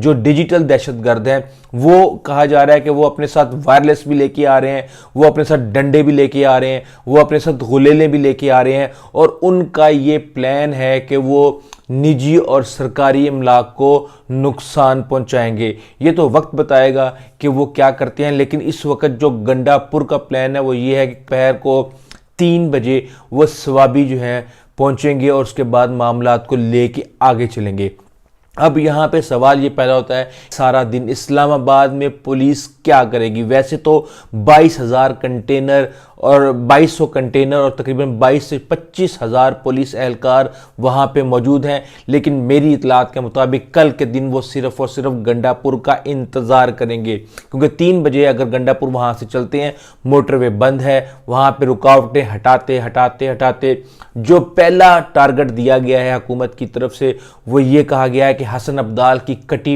जो डिजिटल दहशतगर्द हैं, वो कहा जा रहा है कि वो अपने साथ वायरलेस भी लेके आ रहे हैं, वो अपने साथ डंडे भी लेके आ रहे हैं, वो अपने साथ गुलेले भी लेके आ रहे हैं, और उनका ये प्लान है कि वो निजी और सरकारी इमलाक को नुकसान पहुंचाएंगे। ये तो वक्त बताएगा कि वो क्या करते हैं, लेकिन इस वक्त जो गंडापुर का प्लान है वो ये है कि दोपहर को 3 बजे वो स्वाबी जो है पहुंचेंगे और उसके बाद मामलात को लेके आगे चलेंगे। अब यहाँ पे सवाल ये पैदा होता है, सारा दिन इस्लामाबाद में पुलिस क्या करेगी? वैसे तो 22,000 कंटेनर और 2200 कंटेनर और तकरीबन 22 से 25,000 पुलिस एहलकार वहाँ पे मौजूद हैं, लेकिन मेरी इतलात के मुताबिक कल के दिन वो सिर्फ और सिर्फ गंडापुर का इंतज़ार करेंगे, क्योंकि 3 बजे अगर गंडापुर वहाँ से चलते हैं, मोटरवे बंद है, वहाँ पे रुकावटें हटाते हटाते हटाते जो पहला टारगेट दिया गया है हुकूमत की तरफ से वो ये कहा गया है कि हसन अब्दाल की कटी